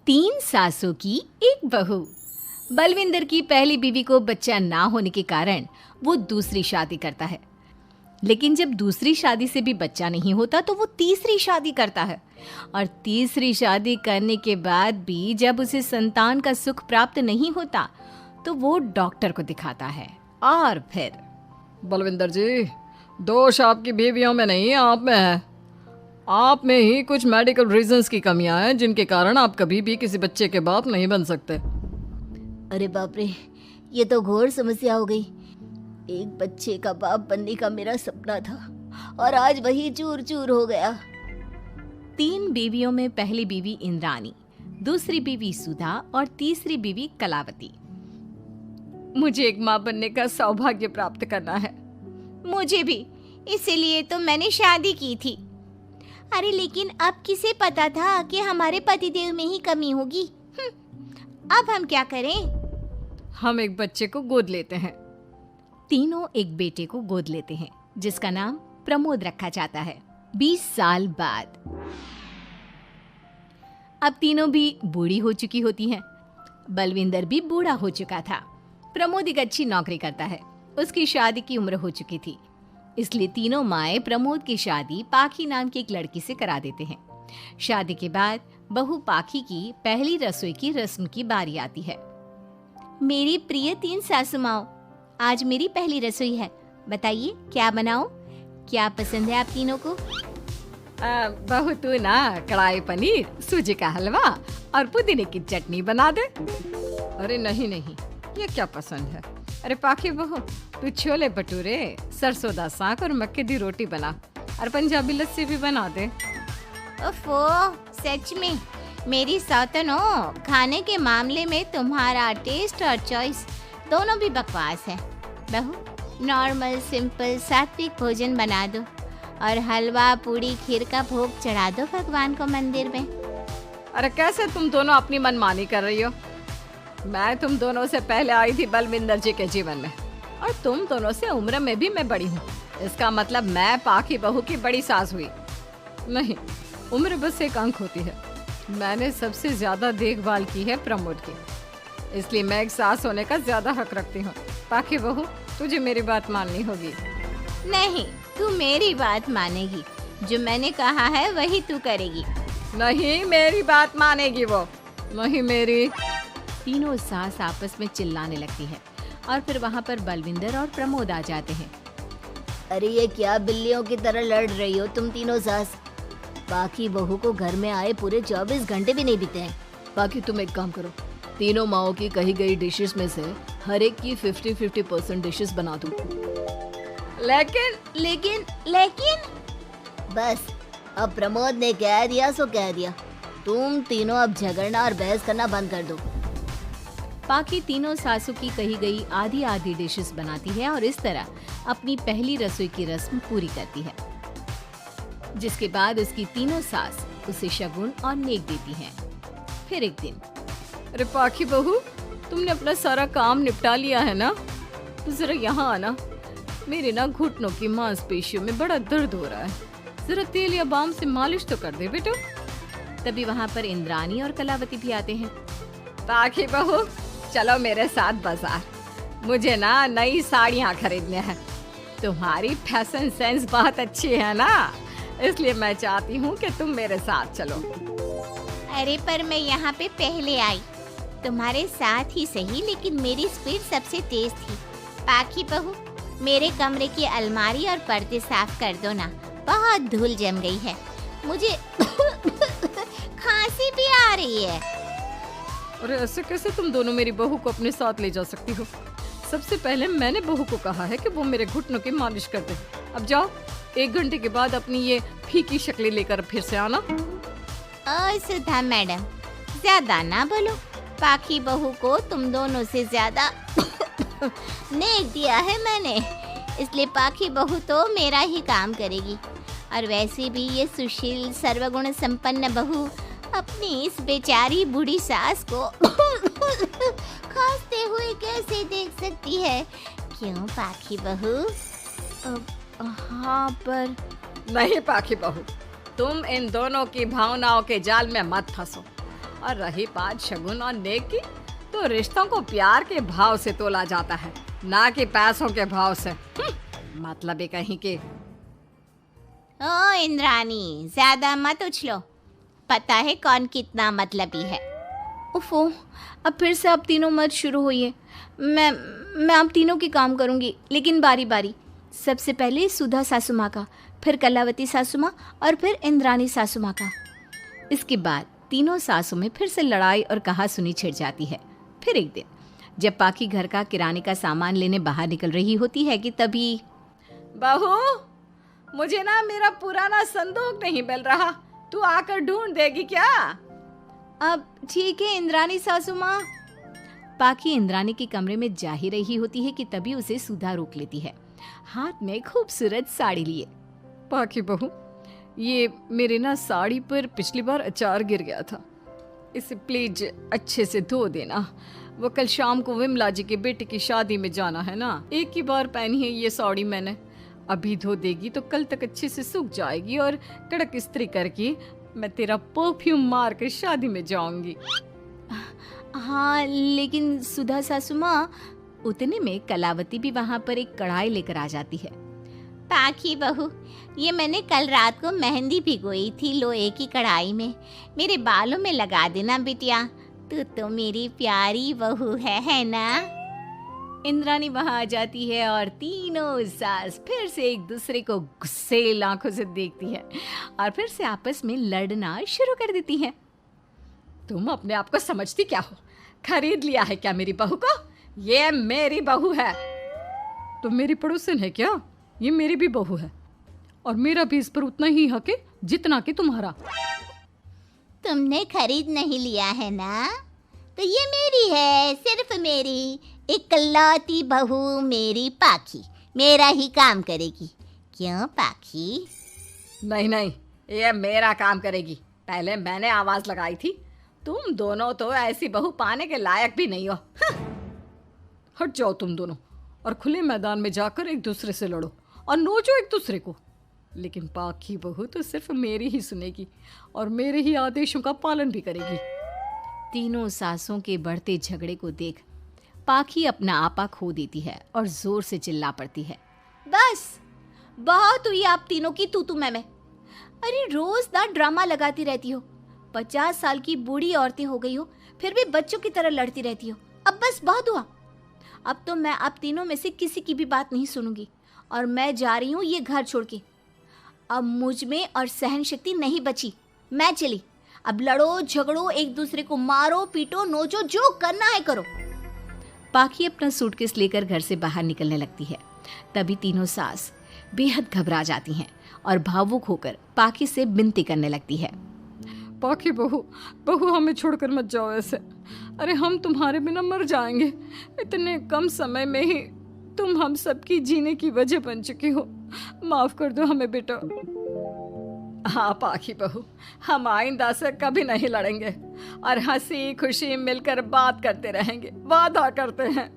तीन सासों की एक बहू। बलविंदर की पहली बीवी को बच्चा ना होने के कारण वो दूसरी शादी करता है, लेकिन जब दूसरी शादी से भी बच्चा नहीं होता तो वो तीसरी शादी करता है, और तीसरी शादी करने के बाद भी जब उसे संतान का सुख प्राप्त नहीं होता तो वो डॉक्टर को दिखाता है। और फिर बलविंदर जी, दोष आपकी बीवियों में नहीं, आप में है। आप में ही कुछ मेडिकल रीजंस की कमियां हैं जिनके कारण आप कभी भी किसी बच्चे के बाप नहीं बन सकते। अरे बाप रे, ये तो घोर समस्या हो गई। एक बच्चे का बाप बनने का मेरा सपना था और आज वही चूर चूर हो गया। तीन बीवियों में पहली बीवी इंद्राणी, दूसरी बीवी सुधा और तीसरी बीवी कलावती। मुझे एक माँ बनने का सौभाग्य प्राप्त करना है। मुझे भी, इसीलिए तो मैंने शादी की थी। अरे लेकिन अब किसे पता था कि हमारे पतिदेव में ही कमी होगी। अब हम क्या करें? हम एक बच्चे को गोद लेते हैं। तीनों एक बेटे को गोद लेते हैं जिसका नाम प्रमोद रखा जाता है। 20 साल बाद अब तीनों भी बूढ़ी हो चुकी होती हैं। बलविंदर भी बूढ़ा हो चुका था। प्रमोद एक अच्छी नौकरी करता है। उसकी शादी की उम्र हो चुकी थी, इसलिए तीनों माएं प्रमोद की शादी पाखी नाम की एक लड़की से करा देते हैं। शादी के बाद बहू पाखी की पहली रसोई की रस्म की बारी आती है। मेरी प्रिय तीन सासू माओ, आज मेरी पहली रसोई है। बताइए क्या बनाऊं? क्या पसंद है आप तीनों को? बहू तू ना कढ़ाई पनीर, सूजी का हलवा और पुदीने की चटनी बना दे। अरे नहीं नहीं, ये क्या पसंद है? अरे पाखी बहू, तू छोले भटूरे, सरसों दा साग और मक्के दी रोटी बना और पंजाबी लस्सी भी बना दे। ओफो, सच में मेरी सौतनो, खाने के मामले में तुम्हारा टेस्ट और चॉइस दोनों भी बकवास है। बहू, नॉर्मल सिंपल सात्विक भोजन बना दो और हलवा पूड़ी खीर का भोग चढ़ा दो भगवान को मंदिर में। अरे कैसे तुम दोनों अपनी मनमानी कर रही हो? मैं तुम दोनों से पहले आई थी बलविंदर जी के जीवन में, और तुम दोनों से उम्र में भी मैं बड़ी हूँ। इसका मतलब मैं पाखी बहू की बड़ी सास हुई। नहीं, उम्र बस एक अंक होती है। मैंने सबसे ज्यादा देखभाल की है प्रमोद की, इसलिए मैं एक सास होने का ज्यादा हक रखती हूँ। पाखी बहू, तुझे मेरी बात माननी होगी। नहीं, तू मेरी बात मानेगी। जो मैंने कहा है वही तू करेगी। नहीं, मेरी बात मानेगी वो। नहीं मेरी। तीनों सास आपस में चिल्लाने लगती है और फिर वहाँ पर बलविंदर और प्रमोद आ जाते हैं। अरे ये क्या बिल्लियों की तरह लड़ रही हो तुम तीनों सास? बाकी बहू को घर में आए पूरे 24 घंटे भी नहीं बीते हैं। बाकी तुम एक काम करो, तीनों माओं की कही गई डिशेस में से हर एक की 50-50% डिशेस बना दो। लेकिन बस, अब प्रमोद ने कह दिया सो कह दिया। तुम तीनों अब झगड़ना और बहस करना बंद कर दो। पाखी तीनों सासों की कही गई आधी आधी डिशेस बनाती है और इस तरह अपनी पहली रसोई की रस्म पूरी करती है, जिसके बाद उसकी तीनों सास उसे शगुन और नेक देती हैं। फिर एक दिन, अरे पाखी बहू, तुमने अपना सारा काम निपटा लिया है ना? तो जरा यहाँ आना। मेरे ना घुटनों की मांसपेशियों में बड़ा दर्द हो रहा है। जरा तेल या बाम से मालिश तो कर दे बेटा। तभी वहाँ पर इंद्राणी और कलावती भी आते हैं। पाखी बहू, चलो मेरे साथ बाजार। मुझे ना नई साड़ियाँ खरीदने हैं। तुम्हारी फैशन सेंस बहुत अच्छी है ना, इसलिए मैं चाहती हूँ कि तुम मेरे साथ चलो। अरे पर मैं यहाँ पे पहले आई, तुम्हारे साथ ही सही, लेकिन मेरी स्पीड सबसे तेज थी। पाखी बहू, मेरे कमरे की अलमारी और पर्दे साफ कर दो ना, बहुत धूल जम गई है। मुझे खांसी भी आ रही है। अरे ऐसे कैसे तुम दोनों मेरी बहू को अपने साथ ले जा सकती हो? सबसे पहले मैंने बहू को कहा है कि वो मेरे घुटनों की मालिश कर दे। अब जाओ, 1 घंटे के बाद अपनी ये फीकी शक्लें लेकर फिर से आना। सुधा मैडम, ज्यादा ना बोलो। पाखी बहू को तुम दोनों से ज्यादा नेक दिया है मैंने, इसलिए पाखी बहू तो मेरा ही काम करेगी। और वैसे भी ये सुशील सर्वगुण संपन्न बहू अपनी इस बेचारी बूढ़ी सास को खांसते हुए कैसे देख सकती है? क्यों पाखी बहू? हाँ, पर नहीं पाखी बहू, तुम इन दोनों की भावनाओं के जाल में मत फंसो और रही बात शगुन और नेक की, तो रिश्तों को प्यार के भाव से तोला जाता है, ना कि पैसों के भाव से। मतलब ही कहीं के। ओ इंद्रानी, ज्यादा मत उछलो, पता है कौन कितना मतलबी है। उफो, अब फिर से आप तीनों मत शुरू होइए। मैं आप तीनों की काम करूंगी, लेकिन बारी बारी। सबसे पहले सुधा सासू माँ का, फिर कलावती सासू माँ और फिर इंद्रानी सासू माँ का। इसके बाद तीनों सासू में फिर से लड़ाई और कहासुनी छिड़ जाती है। फिर एक दिन जब पाखी घर का किराने का सामान लेने बाहर निकल रही होती है कि तभी, बहू, मुझे ना मेरा पुराना संदूक नहीं मिल रहा, तू आकर ढूंढ देगी क्या? अब ठीक है इंद्रानी सासू माँ। पाखी इंद्रानी के कमरे में जा ही रही होती है कि तभी उसे सुधा रोक लेती है, हाथ में खूबसूरत साड़ी लिए। पाखी बहू, ये मेरे ना साड़ी पर पिछली बार अचार गिर गया था, इसे प्लीज अच्छे से धो देना। वो कल शाम को विमला जी के बेटे की शादी में जाना है ना, एक ही बार पहनी है ये साड़ी मैंने। अभी धो देगी तो कल तक अच्छे से सूख जाएगी और कड़क इस्त्री करके मैं तेरा परफ्यूम मार कर शादी में जाऊंगी। हाँ, लेकिन सुधा सासू माँ, उतने में कलावती भी वहाँ पर एक कढ़ाई लेकर आ जाती है। पाखी बहू, ये मैंने कल रात को मेहंदी भिगोई थी लोहे की कढ़ाई में, मेरे बालों में लगा देना बिटिया, तू तो मेरी प्यारी बहू है ना? इंद्रानी वहाँ आ जाती है और तीनों सास फिर से एक दूसरे को गुस्सेल आंखों से देखती है और फिर से आपस में लड़ना शुरू कर देती है। तुम अपने आप को समझती क्या हो? खरीद लिया है क्या मेरी बहू को? ये मेरी बहू है। तो मेरी पड़ोसन है क्या? ये मेरी भी बहू है और मेरा भी इस पर उतना ही हक है जितना कि तुम्हारा। तुमने खरीद नहीं लिया है ना, तो ये मेरी है, सिर्फ मेरी, इकलौती बहू मेरी पाखी, मेरा ही काम करेगी। क्यों पाखी? नहीं नहीं, ये मेरा काम करेगी। पहले मैंने आवाज लगाई थी। तुम दोनों तो ऐसी बहू पाने के लायक भी नहीं हो। हट जाओ तुम दोनों और खुले मैदान में जाकर एक दूसरे से लड़ो और नोचो एक दूसरे को। लेकिन पाखी बहू तो सिर्फ मेरी ही सुनेगी और मेरे ही आदेशों का पालन भी करेगी। तीनों सासों के बढ़ते झगड़े को देख पाखी अपना आपा खो देती है और जोर से चिल्ला पड़ती है, बस बहुत हुई आप तीनों की तू मैं। अरे रोज ना ड्रामा लगाती रहती हो, 50 साल की बूढ़ी औरतें हो गई हो, फिर भी बच्चों की तरह लड़ती रहती हो। अब बस बहुत हुआ। अब तो मैं आप तीनों में से किसी की भी बात नहीं सुनूंगी और मैं जा रही हूँ ये घर छोड़ के। अब मुझ में और सहन शक्ति नहीं बची, मैं चली। अब लड़ो झगड़ो, एक दूसरे को मारो पीटो नोचो, जो करना है करो। पाखी अपना सूटकेस लेकर घर से बाहर निकलने लगती है। तभी तीनों सास बेहद घबरा जाती हैं और भावुक होकर पाखी से विनती करने लगती है, पाखी बहू, बहू हमें छोड़कर मत जाओ ऐसे। अरे हम तुम्हारे बिना मर जाएंगे। इतने कम समय में ही तुम हम सबकी जीने की वजह बन चुकी हो। माफ कर दो हमें बेटा। हाँ पाखी बहू, हम आइंदा से कभी नहीं लड़ेंगे और हंसी खुशी मिलकर बात करते रहेंगे, वादा करते हैं।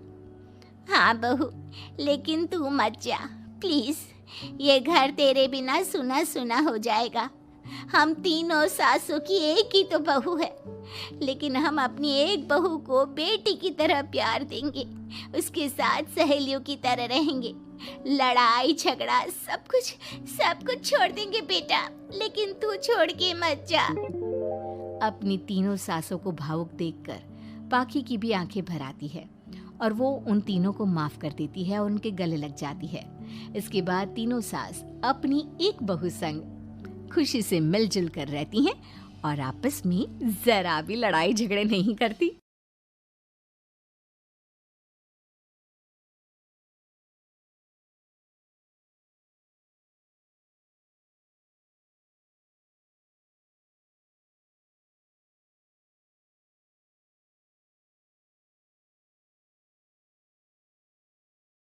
हाँ बहू, लेकिन तू मत जा प्लीज, ये घर तेरे बिना सुना सुना हो जाएगा। हम तीनों सासों की एक ही तो बहू है, लेकिन हम अपनी एक बहू को बेटी की तरह प्यार देंगे, उसके साथ सहेलियों की तरह रहेंगे। लड़ाई झगड़ा सब कुछ छोड़ देंगे बेटा, लेकिन तू छोड़ के मत जा। अपनी तीनों सासों को भावुक देखकर पाखी की भी आंखें भर आती है और वो उन तीनों को माफ कर देती है और उनके गले लग जाती है। इसके बाद तीनों सास अपनी एक बहू संग खुशी से मिलजुल कर रहती हैं और आपस में जरा भी लड़ाई झगड़े नहीं करती।